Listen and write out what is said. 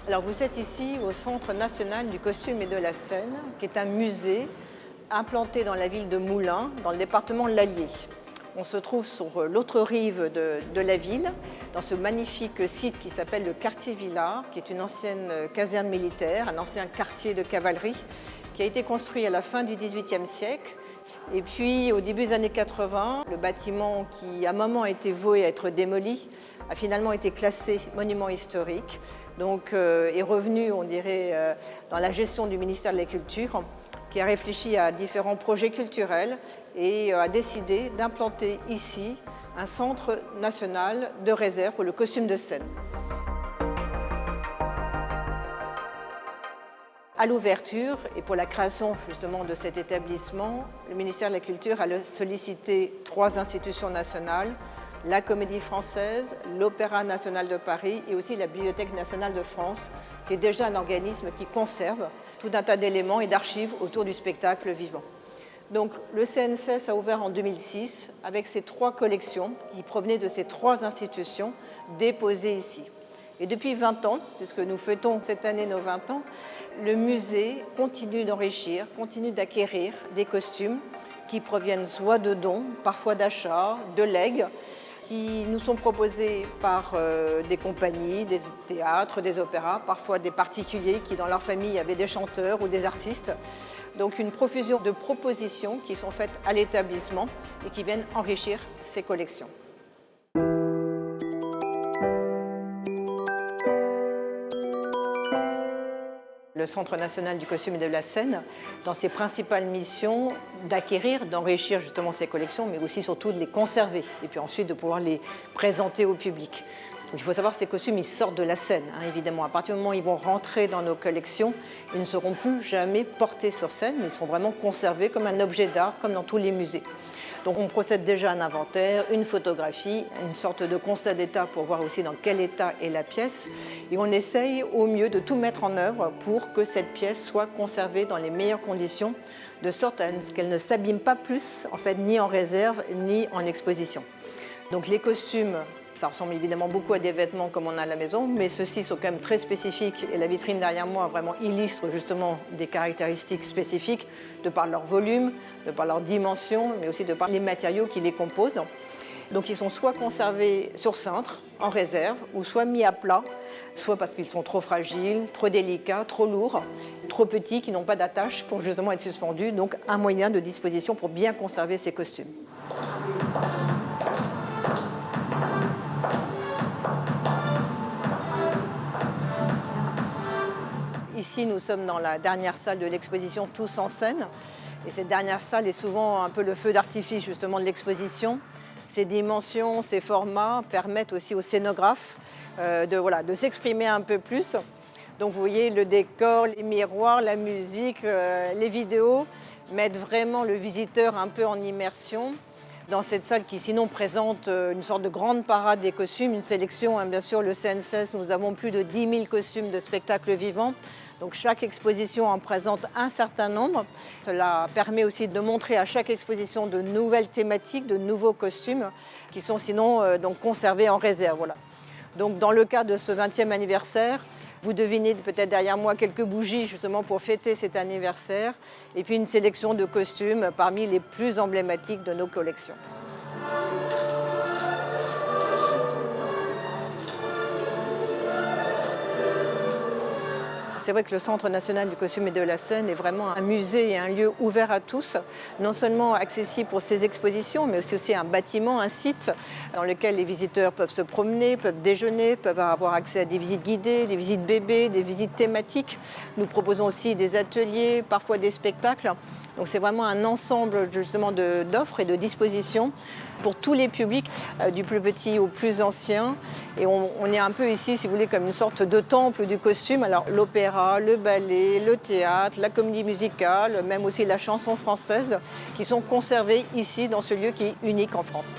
Alors vous êtes ici au Centre national du costume et de la scène, qui est un musée implanté dans la ville de Moulins, dans le département de l'Allier. On se trouve sur l'autre rive de la ville, dans ce magnifique site qui s'appelle le quartier Villars, qui est une ancienne caserne militaire, un ancien quartier de cavalerie, qui a été construit à la fin du XVIIIe siècle. Et puis, au début des années 80, le bâtiment qui, à un moment, a été voué à être démoli, a finalement été classé monument historique, donc est revenu, on dirait, dans la gestion du ministère de la Culture, qui a réfléchi à différents projets culturels et a décidé d'implanter ici un centre national de réserve pour le costume de scène. À l'ouverture et pour la création justement de cet établissement, le ministère de la Culture a sollicité 3 institutions nationales, la Comédie Française, l'Opéra national de Paris et aussi la Bibliothèque nationale de France, qui est déjà un organisme qui conserve tout un tas d'éléments et d'archives autour du spectacle vivant. Donc le CNCS a ouvert en 2006 avec ces 3 collections qui provenaient de ces 3 institutions déposées ici. Et depuis 20 ans, puisque nous fêtons cette année nos 20 ans, le musée continue d'enrichir, continue d'acquérir des costumes qui proviennent soit de dons, parfois d'achats, de legs, qui nous sont proposés par des compagnies, des théâtres, des opéras, parfois des particuliers qui dans leur famille avaient des chanteurs ou des artistes. Donc une profusion de propositions qui sont faites à l'établissement et qui viennent enrichir ces collections. Le Centre national du costume et de la scène, dans ses principales missions, d'acquérir, d'enrichir justement ces collections, mais aussi surtout de les conserver et puis ensuite de pouvoir les présenter au public. Donc, il faut savoir que ces costumes, ils sortent de la scène, évidemment. À partir du moment où ils vont rentrer dans nos collections, ils ne seront plus jamais portés sur scène, mais ils seront vraiment conservés comme un objet d'art, comme dans tous les musées. Donc on procède déjà à un inventaire, une photographie, une sorte de constat d'état pour voir aussi dans quel état est la pièce. Et on essaye au mieux de tout mettre en œuvre pour que cette pièce soit conservée dans les meilleures conditions, de sorte à ce qu'elle ne s'abîme pas plus, en fait, ni en réserve, ni en exposition. Donc les costumes, ça ressemble évidemment beaucoup à des vêtements comme on a à la maison, mais ceux-ci sont quand même très spécifiques et la vitrine derrière moi vraiment illustre justement des caractéristiques spécifiques de par leur volume, de par leur dimension, mais aussi de par les matériaux qui les composent. Donc ils sont soit conservés sur cintre, en réserve, ou soit mis à plat, soit parce qu'ils sont trop fragiles, trop délicats, trop lourds, trop petits, qui n'ont pas d'attache pour justement être suspendus, donc un moyen de disposition pour bien conserver ces costumes. Ici, nous sommes dans la dernière salle de l'exposition Tous en scène. Et cette dernière salle est souvent un peu le feu d'artifice justement de l'exposition. Ces dimensions, ces formats permettent aussi aux scénographes de s'exprimer un peu plus. Donc vous voyez le décor, les miroirs, la musique, les vidéos mettent vraiment le visiteur un peu en immersion dans cette salle qui sinon présente une sorte de grande parade des costumes, une sélection, bien sûr le CNCS, nous avons plus de 10 000 costumes de spectacles vivants. Donc chaque exposition en présente un certain nombre. Cela permet aussi de montrer à chaque exposition de nouvelles thématiques, de nouveaux costumes qui sont sinon donc conservés en réserve. Voilà. Donc dans le cadre de ce 20e anniversaire, vous devinez peut-être derrière moi quelques bougies justement pour fêter cet anniversaire et puis une sélection de costumes parmi les plus emblématiques de nos collections. C'est vrai que le Centre national du costume et de la scène est vraiment un musée et un lieu ouvert à tous, non seulement accessible pour ses expositions, mais aussi un bâtiment, un site dans lequel les visiteurs peuvent se promener, peuvent déjeuner, peuvent avoir accès à des visites guidées, des visites bébés, des visites thématiques. Nous proposons aussi des ateliers, parfois des spectacles. Donc c'est vraiment un ensemble justement d'offres et de dispositions pour tous les publics, du plus petit au plus ancien. Et on est un peu ici, si vous voulez, comme une sorte de temple du costume. Alors l'opéra, le ballet, le théâtre, la comédie musicale, même aussi la chanson française, qui sont conservés ici dans ce lieu qui est unique en France.